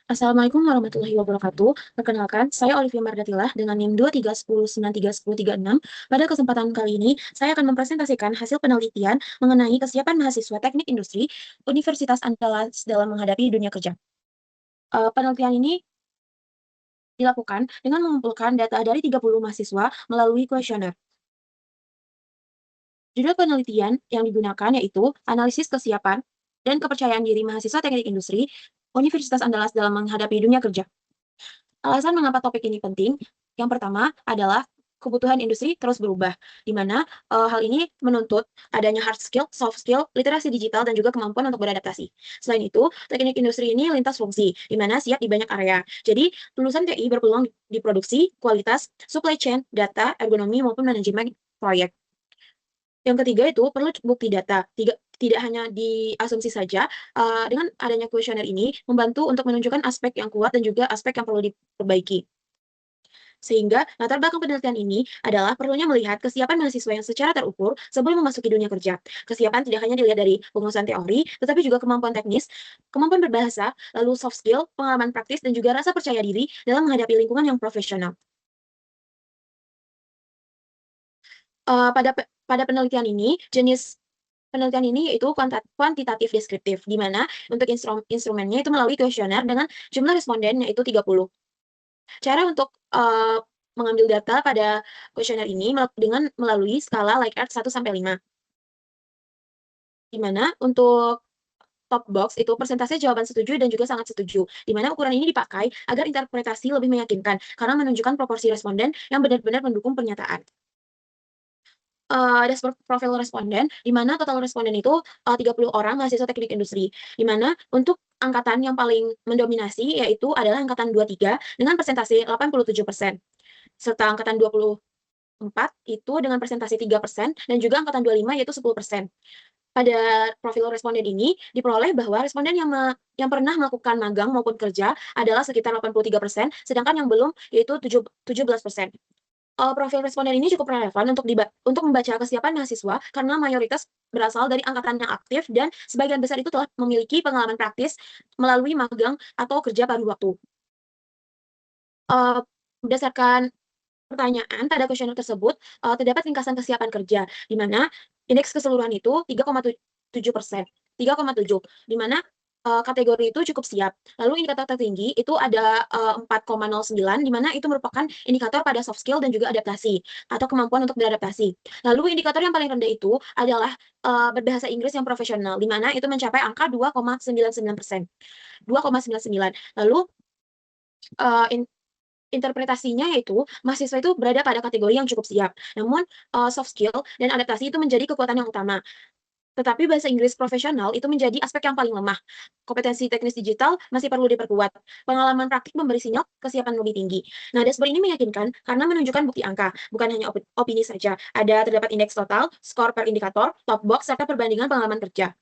Assalamualaikum warahmatullahi wabarakatuh. Perkenalkan, saya Olivia Mardatilah dengan NIM 231093136. Pada kesempatan kali ini, saya akan mempresentasikan hasil penelitian mengenai kesiapan mahasiswa teknik industri Universitas Andalas dalam menghadapi dunia kerja. Penelitian ini dilakukan dengan mengumpulkan data dari 30 mahasiswa melalui kuesioner. Judul penelitian yang digunakan yaitu Analisis Kesiapan dan Kepercayaan Diri Mahasiswa Teknik Industri Universitas Andalas dalam menghadapi dunia kerja. Alasan mengapa topik ini penting, yang pertama adalah kebutuhan industri terus berubah, di mana hal ini menuntut adanya hard skill, soft skill, literasi digital, dan juga kemampuan untuk beradaptasi. Selain itu, teknik industri ini lintas fungsi, di mana siap di banyak area. Jadi, lulusan TI berpeluang di produksi, kualitas, supply chain, data, ergonomi, maupun manajemen proyek. Yang ketiga itu perlu bukti data, tidak hanya diasumsi saja, dengan adanya kuesioner ini membantu untuk menunjukkan aspek yang kuat dan juga aspek yang perlu diperbaiki. Sehingga latar belakang penelitian ini adalah perlunya melihat kesiapan mahasiswa yang secara terukur sebelum memasuki dunia kerja. Kesiapan tidak hanya dilihat dari penguasaan teori, tetapi juga kemampuan teknis, kemampuan berbahasa, lalu soft skill, pengalaman praktis, dan juga rasa percaya diri dalam menghadapi lingkungan yang profesional. Pada penelitian ini, jenis penelitian ini yaitu kuantitatif deskriptif, di mana untuk instrumennya itu melalui kuesioner dengan jumlah responden yaitu 30. Cara untuk, mengambil data pada kuesioner ini dengan melalui skala Likert 1 sampai 5, di mana untuk top box itu persentase jawaban setuju dan juga sangat setuju, di mana ukuran ini dipakai agar interpretasi lebih meyakinkan karena menunjukkan proporsi responden yang benar-benar mendukung pernyataan. Dashboard profil responden, di mana total responden itu, 30 orang mahasiswa teknik industri, di mana untuk angkatan yang paling mendominasi yaitu adalah angkatan 23 dengan persentase 87%, serta angkatan 24 itu dengan persentase 3% dan juga angkatan 25 yaitu 10%. Pada profil responden ini diperoleh bahwa responden yang pernah melakukan magang maupun kerja adalah sekitar 83%, sedangkan yang belum yaitu 17%. Profil responden ini cukup relevan untuk membaca kesiapan mahasiswa karena mayoritas berasal dari angkatan yang aktif dan sebagian besar itu telah memiliki pengalaman praktis melalui magang atau kerja paruh waktu. Berdasarkan pertanyaan pada kuesioner tersebut, terdapat ringkasan kesiapan kerja, di mana indeks keseluruhan itu 3,7%, 3,7, di mana, kategori itu cukup siap. Lalu indikator tertinggi itu ada, 4,09, di mana itu merupakan indikator pada soft skill dan juga adaptasi, atau kemampuan untuk beradaptasi. Lalu indikator yang paling rendah itu adalah, berbahasa Inggris yang profesional, di mana itu mencapai angka 2,99%, 2,99. Lalu, eee, interpretasinya yaitu, mahasiswa itu berada pada kategori yang cukup siap, namun, soft skill dan adaptasi itu menjadi kekuatan yang utama. Tetapi bahasa Inggris profesional itu menjadi aspek yang paling lemah. Kompetensi teknis digital masih perlu diperkuat. Pengalaman praktik memberi sinyal kesiapan lebih tinggi. Nah, dashboard ini meyakinkan karena menunjukkan bukti angka, bukan hanya opini saja. Ada terdapat indeks total, skor per indikator, top box, serta perbandingan pengalaman kerja.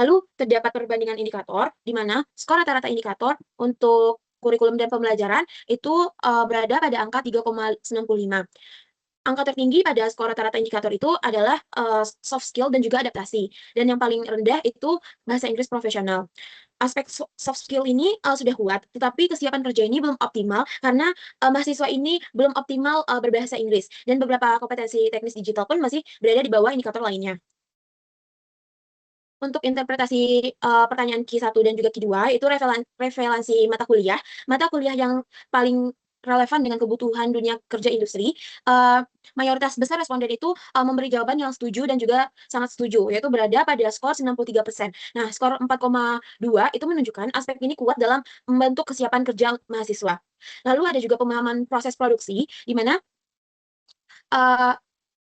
Lalu terdapat perbandingan indikator, di mana skor rata-rata indikator untuk kurikulum dan pembelajaran itu, berada pada angka 3,95. Angka tertinggi pada skor rata-rata indikator itu adalah, soft skill dan juga adaptasi, dan yang paling rendah itu bahasa Inggris profesional. Aspek soft skill ini, sudah kuat, tetapi kesiapan kerja ini belum optimal karena, mahasiswa ini belum optimal, berbahasa Inggris, dan beberapa kompetensi teknis digital pun masih berada di bawah indikator lainnya. Untuk interpretasi, pertanyaan Q1 dan juga Q2 itu revaluasi mata kuliah yang paling relevan dengan kebutuhan dunia kerja industri, mayoritas besar responden itu, memberi jawaban yang setuju dan juga sangat setuju, yaitu berada pada skor 93%. Nah, skor 4,2 itu menunjukkan aspek ini kuat dalam membentuk kesiapan kerja mahasiswa. Lalu ada juga pemahaman proses produksi, di mana, eee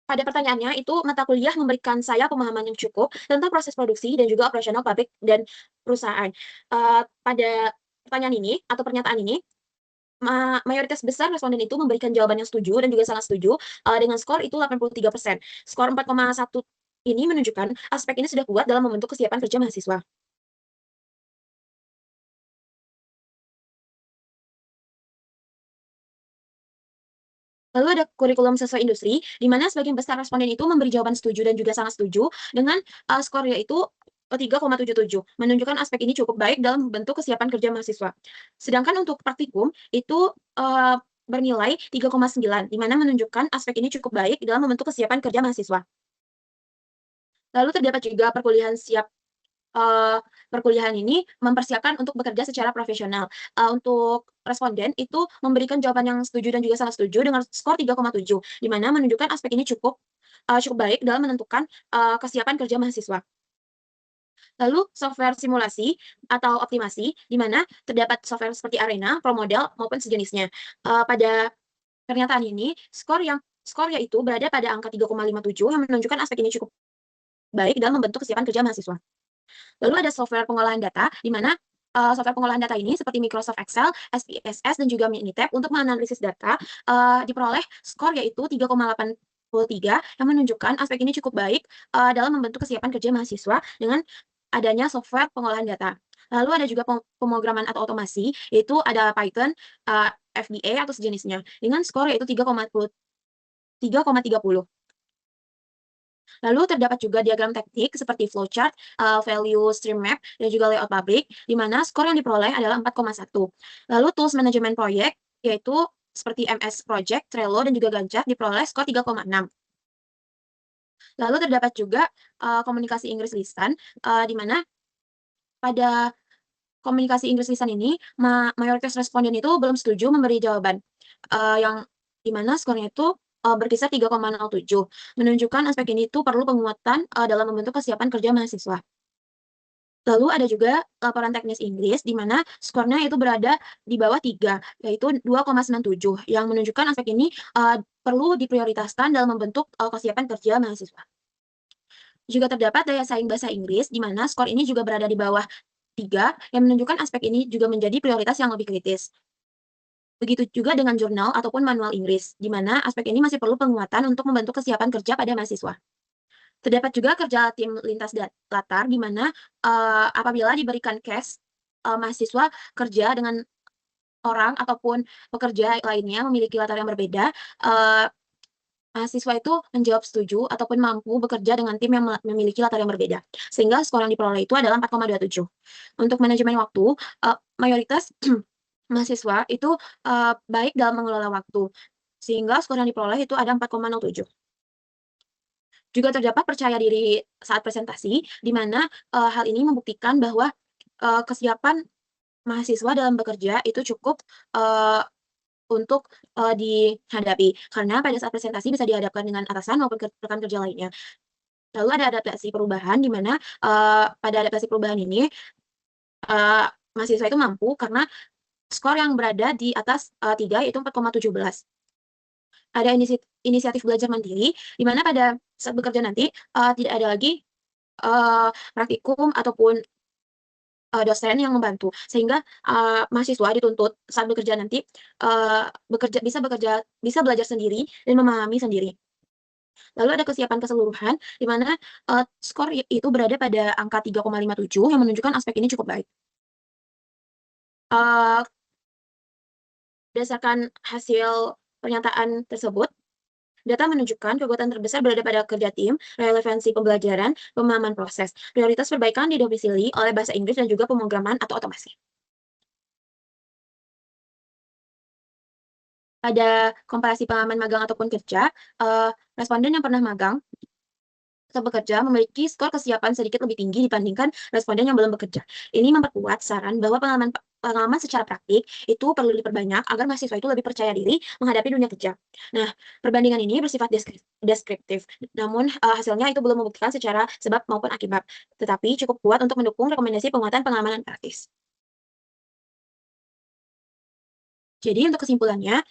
pada pertanyaannya itu mata kuliah memberikan saya pemahaman yang cukup tentang proses produksi dan juga operasional pabrik dan perusahaan. Pada pertanyaan ini atau pernyataan ini, mayoritas besar responden itu memberikan jawaban yang setuju dan juga sangat setuju, dengan skor itu 83%. Skor 4,1 ini menunjukkan aspek ini sudah kuat dalam membentuk kesiapan kerja mahasiswa. Lalu ada kurikulum sesuai industri, di mana sebagian besar responden itu memberi jawaban setuju dan juga sangat setuju dengan, skor yaitu 3,77, menunjukkan aspek ini cukup baik dalam membentuk kesiapan kerja mahasiswa. Sedangkan untuk praktikum itu bernilai 3,9, di mana menunjukkan aspek ini cukup baik dalam membentuk kesiapan kerja mahasiswa. Lalu terdapat juga perkuliahan siap. Perkuliahan ini mempersiapkan untuk bekerja secara profesional. Untuk responden itu memberikan jawaban yang setuju dan juga sangat setuju dengan skor 3,7, di mana menunjukkan aspek ini cukup baik dalam menentukan kesiapan kerja mahasiswa. Lalu software simulasi atau optimasi, di mana terdapat software seperti Arena, ProModel, maupun sejenisnya. Pada pernyataan ini, skornya itu berada pada angka 3,57 yang menunjukkan aspek ini cukup baik dalam membentuk kesiapan kerja mahasiswa. Lalu ada software pengolahan data, di mana software pengolahan data ini seperti Microsoft Excel, SPSS, dan juga Minitab untuk menganalisis data diperoleh skor yaitu 3,83 yang menunjukkan aspek ini cukup baik dalam membentuk kesiapan kerja mahasiswa dengan adanya software pengolahan data. Lalu ada juga pemrograman atau otomasi, yaitu ada Python, FBA atau sejenisnya, dengan skor yaitu 3,30. Lalu terdapat juga diagram teknik seperti flowchart, value stream map, dan juga layout pabrik, di mana skor yang diperoleh adalah 4,1. Lalu tools manajemen proyek, yaitu seperti MS Project, Trello, dan juga Gantt chart diperoleh skor 3,6. Lalu terdapat juga komunikasi Inggris lisan, di mana pada komunikasi Inggris lisan ini mayoritas responden itu belum setuju memberi jawaban, yang di mana skornya itu berkisar 3,07, menunjukkan aspek ini itu perlu penguatan dalam membentuk kesiapan kerja mahasiswa. Lalu ada juga laporan teknis Inggris, di mana skornya itu berada di bawah 3, yaitu 2,97, yang menunjukkan aspek ini perlu diprioritaskan dalam membentuk kesiapan kerja mahasiswa. Juga terdapat daya saing bahasa Inggris, di mana skor ini juga berada di bawah 3, yang menunjukkan aspek ini juga menjadi prioritas yang lebih kritis. Begitu juga dengan jurnal ataupun manual Inggris, di mana aspek ini masih perlu penguatan untuk membentuk kesiapan kerja pada mahasiswa. Terdapat juga kerja tim lintas latar, di mana apabila diberikan case mahasiswa kerja dengan orang ataupun pekerja lainnya memiliki latar yang berbeda, mahasiswa itu menjawab setuju ataupun mampu bekerja dengan tim yang memiliki latar yang berbeda, sehingga skor yang diperoleh itu adalah 4,27. Untuk manajemen waktu, mayoritas mahasiswa itu baik dalam mengelola waktu, sehingga skor yang diperoleh itu ada 4,07. Juga terdapat percaya diri saat presentasi, di mana hal ini membuktikan bahwa kesiapan mahasiswa dalam bekerja itu cukup untuk dihadapi, karena pada saat presentasi bisa dihadapkan dengan atasan maupun rekan kerja lainnya. Lalu ada adaptasi perubahan, di mana pada adaptasi perubahan ini mahasiswa itu mampu karena skor yang berada di atas 3, yaitu 4,17. Ada inisiatif belajar mandiri, di mana pada saat bekerja nanti tidak ada lagi praktikum ataupun dosen yang membantu, sehingga mahasiswa dituntut saat bekerja nanti bisa belajar sendiri dan memahami sendiri. Lalu ada kesiapan keseluruhan, di mana skor itu berada pada angka 3,57 yang menunjukkan aspek ini cukup baik. Berdasarkan hasil pernyataan tersebut, data menunjukkan kekuatan terbesar berada pada kerja tim, relevansi pembelajaran, pemahaman proses. Prioritas perbaikan didomisili oleh bahasa Inggris dan juga pemrograman atau otomasi. Pada komparasi pengalaman magang ataupun kerja, responden yang pernah magang atau bekerja memiliki skor kesiapan sedikit lebih tinggi dibandingkan responden yang belum bekerja. Ini memperkuat saran bahwa pengalaman secara praktik itu perlu diperbanyak agar mahasiswa itu lebih percaya diri menghadapi dunia kerja. Nah, perbandingan ini bersifat deskriptif, namun hasilnya itu belum membuktikan secara sebab maupun akibat, tetapi cukup kuat untuk mendukung rekomendasi penguatan pengalaman praktis. Jadi untuk kesimpulannya,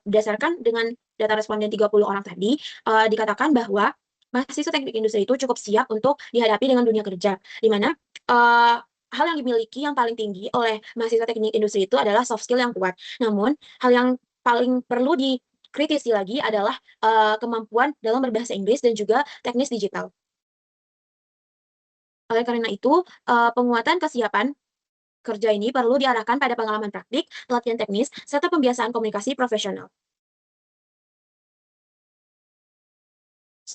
berdasarkan dengan data responden 30 orang tadi, dikatakan bahwa mahasiswa teknik industri itu cukup siap untuk dihadapi dengan dunia kerja, di mana hal yang dimiliki yang paling tinggi oleh mahasiswa teknik industri itu adalah soft skill yang kuat. Namun, hal yang paling perlu dikritisi lagi adalah kemampuan dalam berbahasa Inggris dan juga teknis digital. Oleh karena itu, penguatan kesiapan kerja ini perlu diarahkan pada pengalaman praktik, pelatihan teknis, serta pembiasaan komunikasi profesional.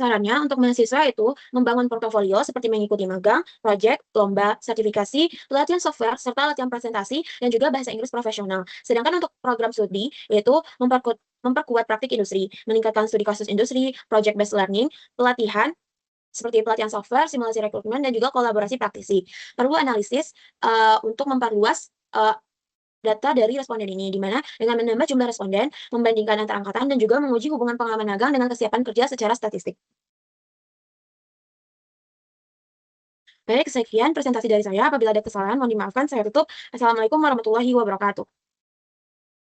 Sarannya untuk mahasiswa itu membangun portofolio seperti mengikuti magang, proyek, lomba, sertifikasi, pelatihan software, serta latihan presentasi, dan juga bahasa Inggris profesional. Sedangkan untuk program studi, yaitu memperkuat praktik industri, meningkatkan studi kasus industri, project-based learning, pelatihan, seperti pelatihan software, simulasi rekrutmen, dan juga kolaborasi praktisi. Perlu analisis untuk memperluas data dari responden ini, di mana dengan menambah jumlah responden, membandingkan antar angkatan, dan juga menguji hubungan pengalaman magang dengan kesiapan kerja secara statistik. Baik, sekian presentasi dari saya. Apabila ada kesalahan, mohon dimaafkan. Saya tutup. Assalamualaikum warahmatullahi wabarakatuh.